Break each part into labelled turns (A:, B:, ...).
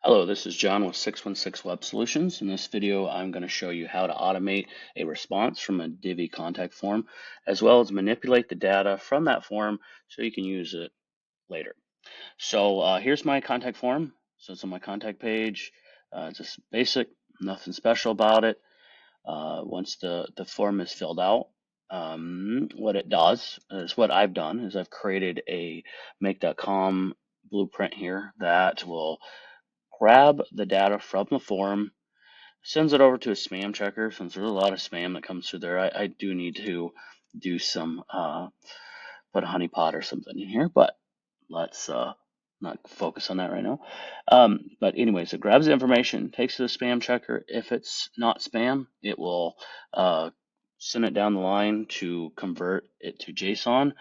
A: Hello, this is John with 616 Web Solutions. In this video, I'm going to show you how to automate a response from a Divi contact form, as well as manipulate the data from that form so you can use it later. So here's my contact form. So it's on my contact page. Just basic, nothing special about it. Once the form is filled out, what it does is what I've done is I've created a make.com blueprint here that will grab the data from the form, sends it over to a spam checker. Since there's a lot of spam that comes through there, I do need to do some, put a honeypot or something in here, but let's not focus on that right now. But anyways, it grabs the information, takes it to the spam checker. If it's not spam, it will send it down the line to convert it to JSON,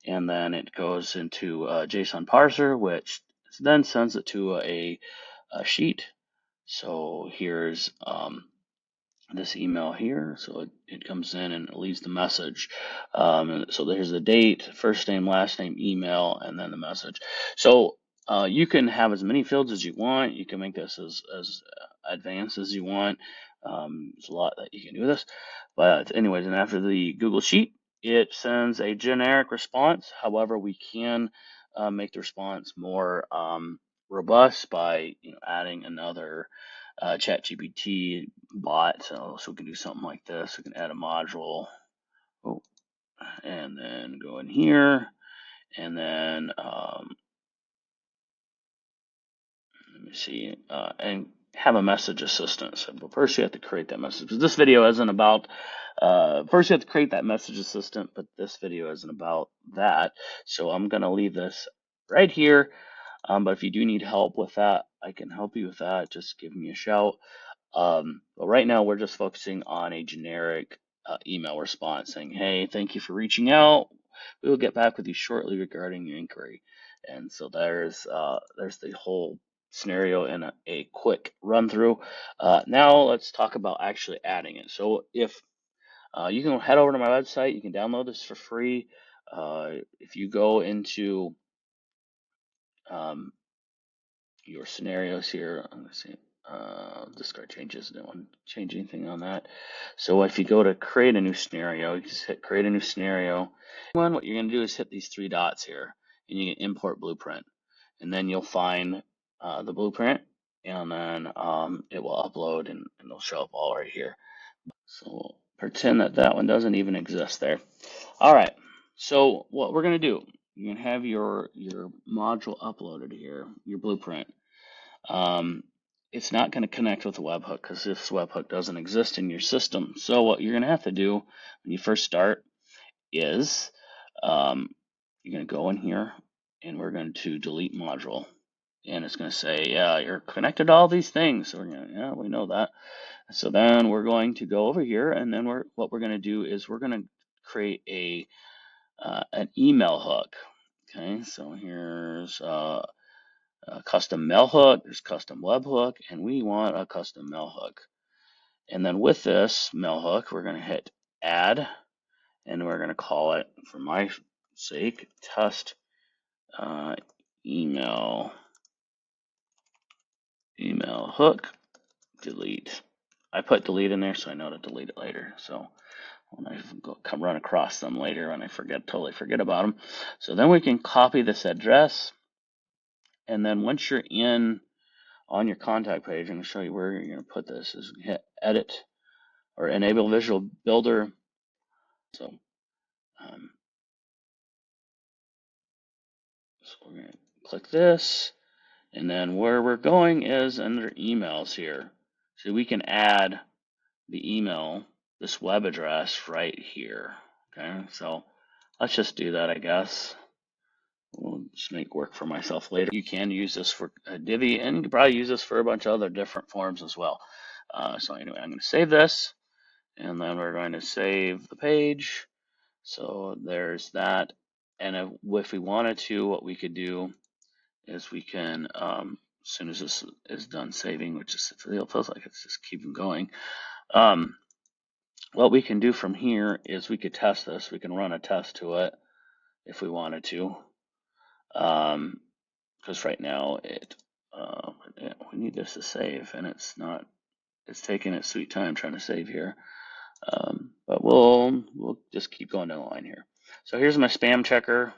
A: and then it goes into a JSON parser, which then sends it to a sheet. So here's this email here. So it comes in and it leaves the message. So there's the date, first name, last name, email, and then the message. So you can have as many fields as you want. You can make this as advanced as you want. There's a lot that you can do with this. But anyways, and after the Google Sheet, it sends a generic response. However, we can make the response more robust by adding another ChatGPT bot. So we can do something like this. We can add a module, and then go in here, and then let me see, and have a message assistant. So, but first you have to create that message. This video isn't about. First you have to create that message assistant, but this video isn't about that. So I'm gonna leave this right here. But if you do need help with that, I can help you with that. Just give me a shout. But right now we're just focusing on a generic email response saying, hey, thank you for reaching out. We will get back with you shortly regarding your inquiry. And so there's the whole scenario in a quick run through. Now let's talk about actually adding it. So if you can head over to my website, you can download this for free. If you go into your scenarios here, I'm going to see. Discard changes. Don't want to change anything on that. So if you go to create a new scenario, you just hit create a new scenario. What you're going to do is hit these three dots here, and you can import blueprint, and then you'll find the blueprint, and then it will upload, and it'll show up all right here. So we'll pretend that that one doesn't even exist there. All right. So what we're going to do, you're going to have your module uploaded here, your blueprint. It's not going to connect with the webhook because this webhook doesn't exist in your system. So what you're going to have to do when you first start is you're going to go in here and we're going to delete module. And it's going to say, yeah, you're connected to all these things. So we're going to, yeah, we know that. So then we're going to go over here, and then what we're going to do is we're going to create an email hook. Okay, so here's a custom mail hook, there's custom web hook, and we want a custom mail hook. And then with this mail hook, we're going to hit add, and we're going to call it, for my sake, test email hook delete. I put delete in there so I know to delete it later. So when I come run across them later, when I totally forget about them. So then we can copy this address, and then once you're in on your contact page, I'm going to show you where you're going to put this. Is hit edit or enable visual builder. So, so we're going to click this, and then where we're going is under emails here. So we can add the email, this web address right here. Okay, so let's just do that, I guess. We'll just make work for myself later. You can use this for Divi, and you can probably use this for a bunch of other different forms as well. So anyway, I'm going to save this, and then we're going to save the page. So there's that. And if we wanted to, what we could do is we can, as soon as this is done saving, which is, it feels like it's just keeping going. What we can do from here is we could test this. We can run a test to it if we wanted to. Because right now it we need this to save, and it's not. It's taking its sweet time trying to save here. But we'll just keep going down the line here. So here's my spam checker.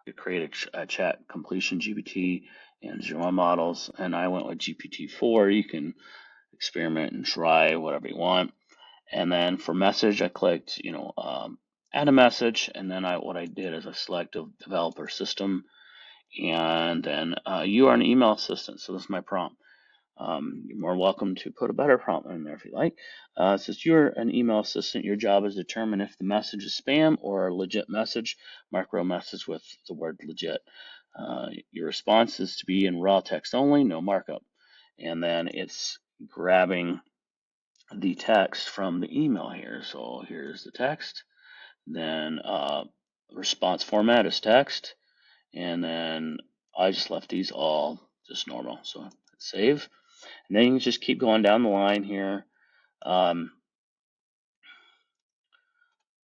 A: You create a chat completion GPT and Zero models, and I went with GPT-4. You can experiment and try whatever you want. And then for message, I clicked, add a message, and then what I did is I selected developer system, and then you are an email assistant. So this is my prompt. You're more welcome to put a better prompt in there if you like. It says you're an email assistant. Your job is to determine if the message is spam or a legit message. Micro message with the word legit. Your response is to be in raw text only, no markup. And then it's grabbing the text from the email here. So here's the text. Then response format is text. And then I just left these all just normal. So save. And then you can just keep going down the line here.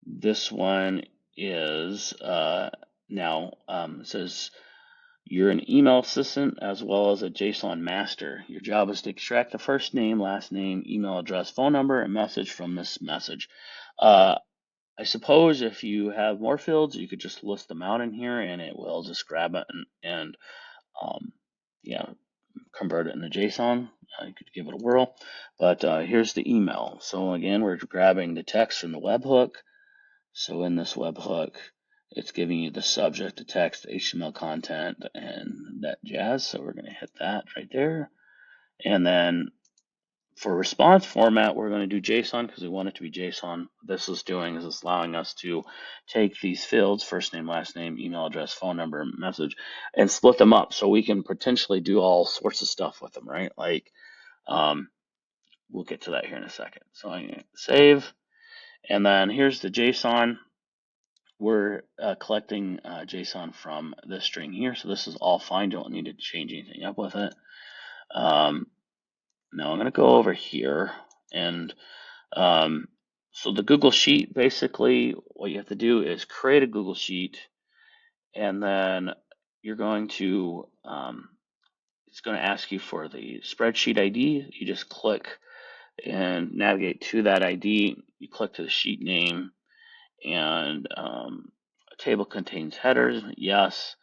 A: This one is now it says you're an email assistant as well as a JSON master. Your job is to extract the first name, last name, email address, phone number, and message from this message. I suppose if you have more fields, you could just list them out in here and it will just grab it and yeah, convert it into JSON. You could give it a whirl, but here's the email. So again, we're grabbing the text from the webhook. So in this webhook, it's giving you the subject, the text, the HTML content, and that jazz. So we're going to hit that right there. And then for response format, we're going to do JSON because we want it to be JSON. What this is doing is it's allowing us to take these fields, first name, last name, email address, phone number, message, and split them up so we can potentially do all sorts of stuff with them, right? Like, we'll get to that here in a second. So I'm going to save. And then here's the JSON. We're collecting JSON from this string here. So this is all fine. Don't need to change anything up with it. Now I'm going to go over here and so the Google Sheet, basically what you have to do is create a Google Sheet and then you're going to, it's going to ask you for the spreadsheet ID. You just click and navigate to that ID. You click to the sheet name and a table contains headers. Yes.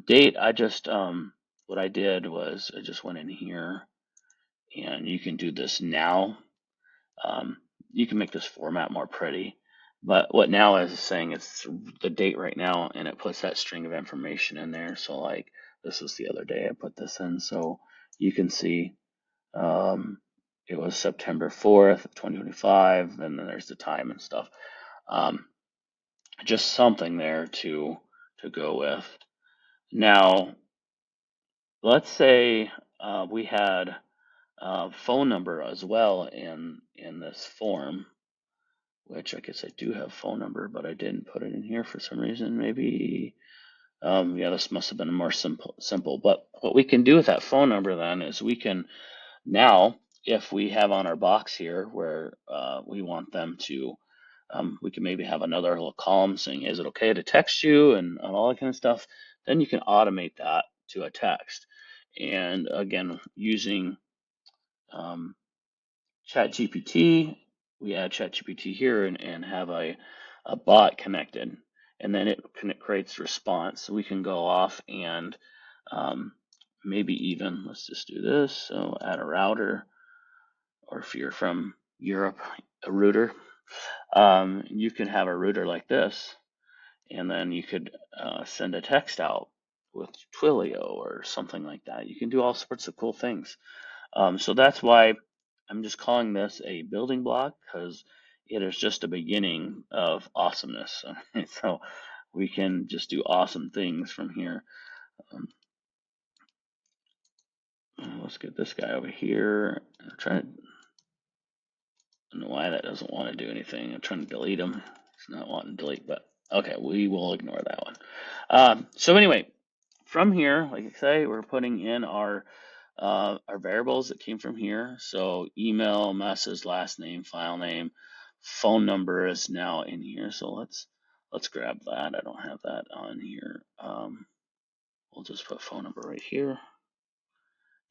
A: Date, what I did was I just went in here and you can do this now. You can make this format more pretty, but what now is saying it's the date right now, and it puts that string of information in there. So like this was the other day I put this in, so you can see it was September 4th, 2025, and then there's the time and stuff. Just something there to go with. Now, let's say we had phone number as well in this form, which I guess I do have phone number, but I didn't put it in here for some reason. Maybe, yeah, this must have been more simple. But what we can do with that phone number then is we can now, if we have on our box here where we want them to, we can maybe have another little column saying, is it okay to text you and all that kind of stuff. Then you can automate that to a text. And again, using ChatGPT, we add ChatGPT here and have a bot connected, and then it creates response. So we can go off and maybe even, let's just do this. So add a router, or if you're from Europe, a router. You can have a router like this, and then you could send a text out with Twilio or something like that. You can do all sorts of cool things. So that's why I'm just calling this a building block, because it is just a beginning of awesomeness. So we can just do awesome things from here. Let's get this guy over here. I don't know why that doesn't want to do anything. I'm trying to delete him. It's not wanting to delete, but okay, we will ignore that one. So anyway, from here, like I say, we're putting in our variables that came from here. So email, message, last name, file name, phone number is now in here. So let's grab that. I don't have that on here. We'll just put phone number right here.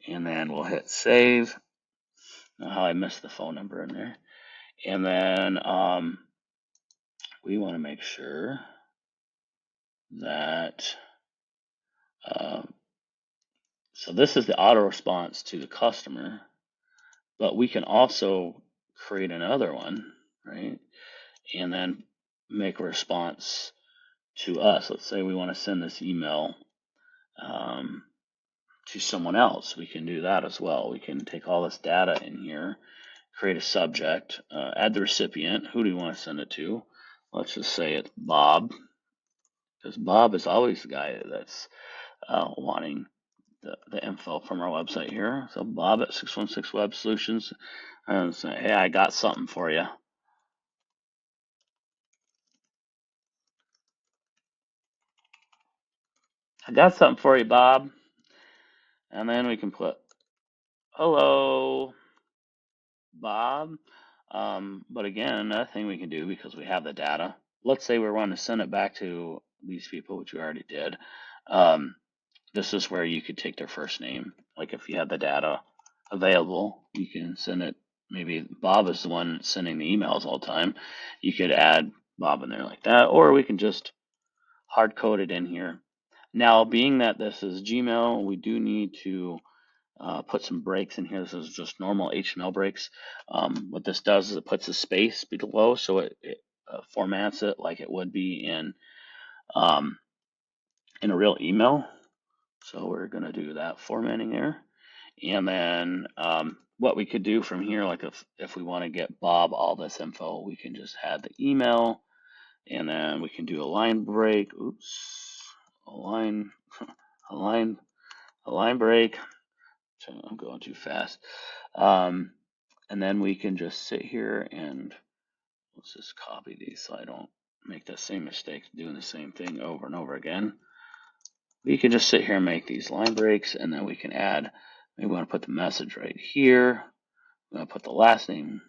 A: and then we'll hit save. Now how I missed the phone number in there. And then we want to make sure that, so this is the auto response to the customer, but we can also create another one, right? And then make a response to us. Let's say we want to send this email to someone else. We can do that as well. We can take all this data in here, create a subject, add the recipient. Who do you want to send it to? Let's just say it's Bob, because Bob is always the guy that's wanting the info from our website here. So Bob at 616 Web Solutions, and say, hey, I got something for you. I got something for you, Bob. And then we can put, hello, Bob. But again, another thing we can do, because we have the data, let's say we want to send it back to these people, which we already did. This is where you could take their first name. Like if you have the data available, you can send it. Maybe Bob is the one sending the emails all the time. You could add Bob in there like that, or we can just hard code it in here. Now, being that this is Gmail, we do need to put some breaks in here. This is just normal HTML breaks. What this does is it puts a space below, so it formats it like it would be in a real email. So we're going to do that formatting there. And then what we could do from here, like if we want to get Bob all this info, we can just add the email, and then we can do a line break. Oops, a line break. So I'm going too fast. And then we can just sit here and let's just copy these so I don't make the same mistake doing the same thing over and over again. We can just sit here and make these line breaks, and then we can add, maybe we want to put the message right here. I'm going to put the last name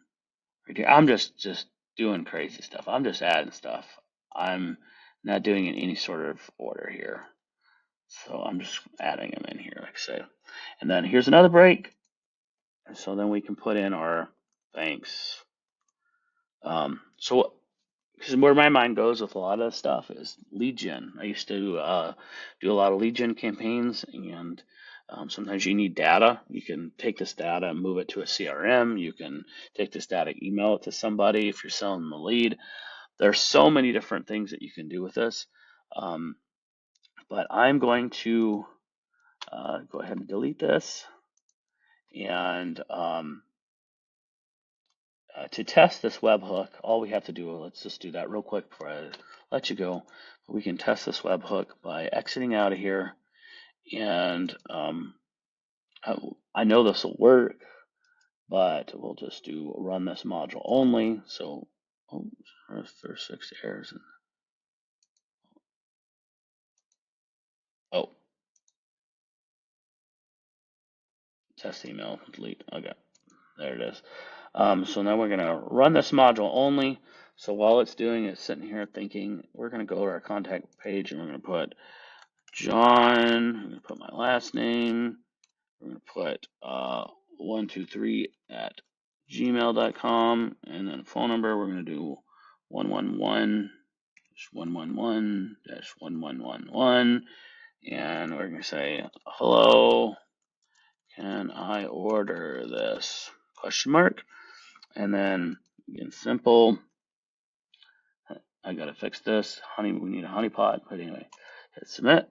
A: right here. I'm just doing crazy stuff. I'm just adding stuff. I'm not doing it in any sort of order here. So I'm just adding them in here, like I say. And then here's another break. So then we can put in our thanks. So because where my mind goes with a lot of this stuff is lead gen. I used to do a lot of lead gen campaigns, and sometimes you need data. You can take this data and move it to a CRM. You can take this data, email it to somebody if you're selling them a lead. There's so many different things that you can do with this. But I'm going to go ahead and delete this. And to test this webhook, all we have to do, let's just do that real quick before I let you go. We can test this webhook by exiting out of here. And I know this will work, but we'll just do run this module only. So, there's 6 errors. Oh, test email delete. Okay, there it is. So now we're going to run this module only. So while it's doing it, sitting here thinking, we're going to go to our contact page and we're going to put John. I'm going to put my last name. We're going to put 123@gmail.com, and then phone number. We're going to do 111-111-1111, and we're going to say, hello, can I order this? Question mark. And then again, simple. I gotta fix this. We need a honeypot. But anyway, hit submit.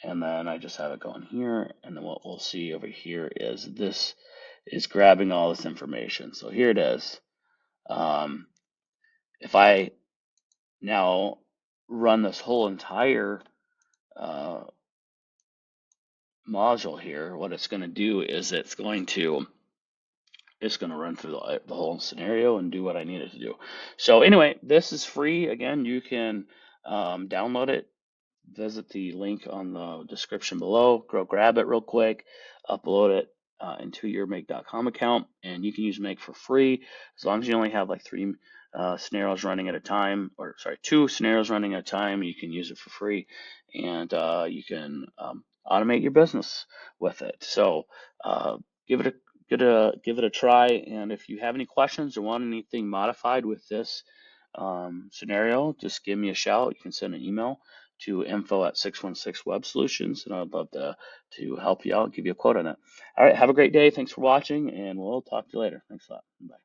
A: And then I just have it going here. And then what we'll see over here is this is grabbing all this information. So here it is. If I now run this whole entire module here, what it's going to do is it's going to run through the whole scenario and do what I need it to do. So anyway, this is free. Again, you can download it. Visit the link on the description below. Go grab it real quick, upload it into your Make.com account, and you can use Make for free as long as you only have like 3 scenarios running at a time, or sorry, 2 scenarios running at a time. You can use it for free, and you can automate your business with it. So give it a give it a try. And if you have any questions or want anything modified with this scenario, just give me a shout. You can send an email to info@616websolutions, and I'd love to help you out, give you a quote on it. All right, have a great day. Thanks for watching, and we'll talk to you later. Thanks a lot. Bye.